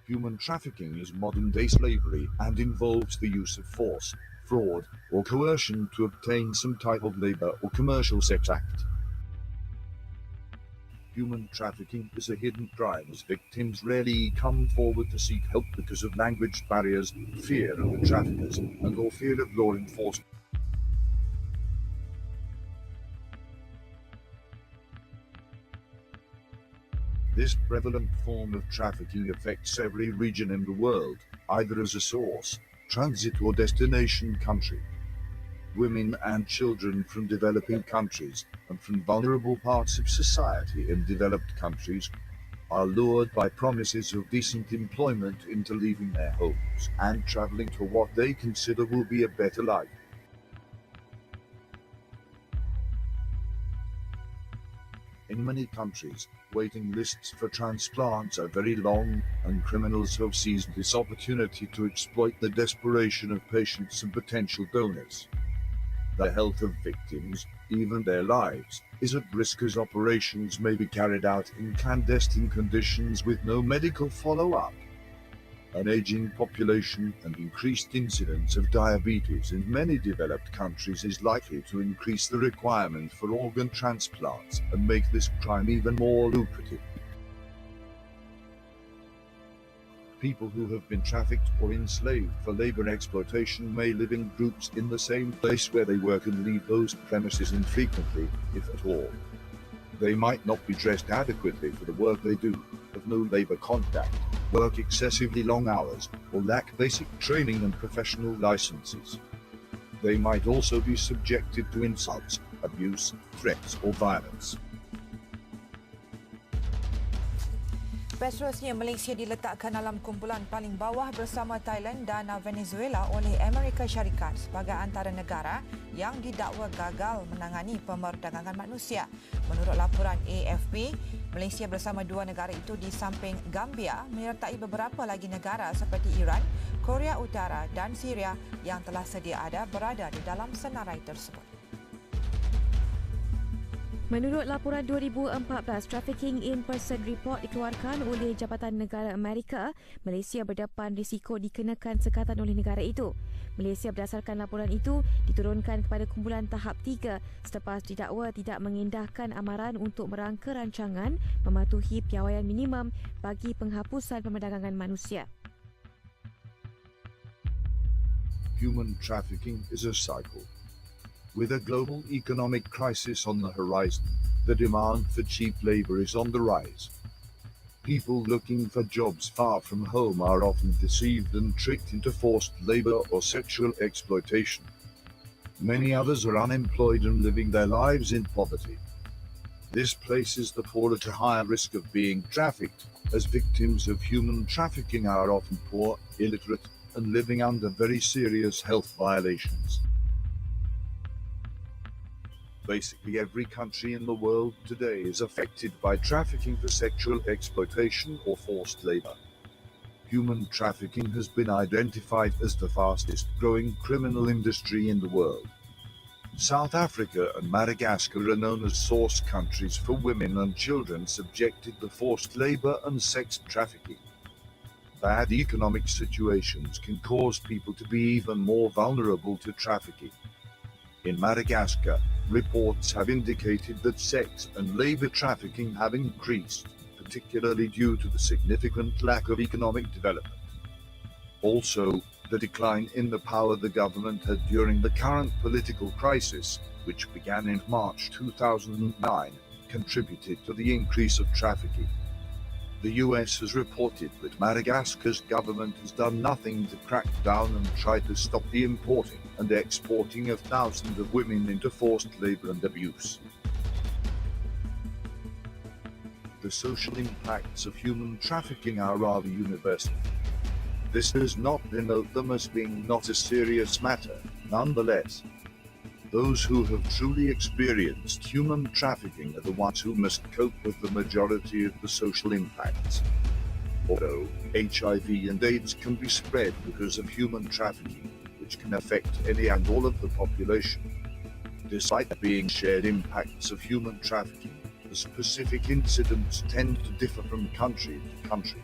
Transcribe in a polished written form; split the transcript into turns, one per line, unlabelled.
Human trafficking is modern-day slavery and involves the use of force, fraud, or coercion to obtain some type of labor or commercial sex act. Human trafficking is a hidden crime as victims rarely come forward to seek help because of language barriers, fear of the traffickers, and/or fear of law enforcement. This prevalent form of trafficking affects every region in the world, either as a source, transit or destination country. Women and children from developing countries and from vulnerable parts of society in developed countries are lured by promises of decent employment into leaving their homes and traveling to what they consider will be a better life. In many countries, waiting lists for transplants are very long, and criminals have seized this opportunity to exploit the desperation of patients and potential donors. The health of victims, even their lives, is at risk as operations may be carried out in clandestine conditions with no medical follow-up. An aging population and increased incidence of diabetes in many developed countries is likely to increase the requirement for organ transplants and make this crime even more lucrative. People who have been trafficked or enslaved for labor exploitation may live in groups in the same place where they work and leave those premises infrequently, if at all. They might not be dressed adequately for the work they do, have no labor contact, work excessively long hours, or lack basic training and professional licenses. They might also be subjected to insults, abuse, threats, or violence.
Seterusnya, Malaysia diletakkan dalam kumpulan paling bawah bersama Thailand dan Venezuela oleh Amerika Syarikat sebagai antara negara yang didakwa gagal menangani pemerdagangan manusia. Menurut laporan AFP, Malaysia bersama dua negara itu di samping Gambia menyertai beberapa lagi negara seperti Iran, Korea Utara dan Syria yang telah sedia ada berada di dalam senarai tersebut.
Menurut laporan 2014, Trafficking in Person Report dikeluarkan oleh Jabatan Negara Amerika, Malaysia berdepan risiko dikenakan sekatan oleh negara itu. Malaysia berdasarkan laporan itu diturunkan kepada kumpulan tahap 3 selepas didakwa tidak mengindahkan amaran untuk merangka rancangan mematuhi piawaian minimum bagi penghapusan pemerdagangan manusia.
Human trafficking is a cycle. With a global economic crisis on the horizon, the demand for cheap labor is on the rise. People looking for jobs far from home are often deceived and tricked into forced labor or sexual exploitation. Many others are unemployed and living their lives in poverty. This places the poor at a higher risk of being trafficked, as victims of human trafficking are often poor, illiterate, and living under very serious health violations. Basically every country in the world today is affected by trafficking for sexual exploitation or forced labor. Human trafficking has been identified as the fastest growing criminal industry in the world. South Africa and Madagascar are known as source countries for women and children subjected to forced labor and sex trafficking. Bad economic situations can cause people to be even more vulnerable to trafficking. In Madagascar, reports have indicated that sex and labor trafficking have increased, particularly due to the significant lack of economic development. Also, the decline in the power the government had during the current political crisis, which began in March 2009, contributed to the increase of trafficking. The US has reported that Madagascar's government has done nothing to crack down and try to stop the importing and exporting of thousands of women into forced labor and abuse. The social impacts of human trafficking are rather universal. This does not denote them as being not a serious matter. Nonetheless, those who have truly experienced human trafficking are the ones who must cope with the majority of the social impacts. Although HIV and AIDS can be spread because of human trafficking, which can affect any and all of the population, despite being shared impacts of human trafficking, the specific incidents tend to differ from country to country.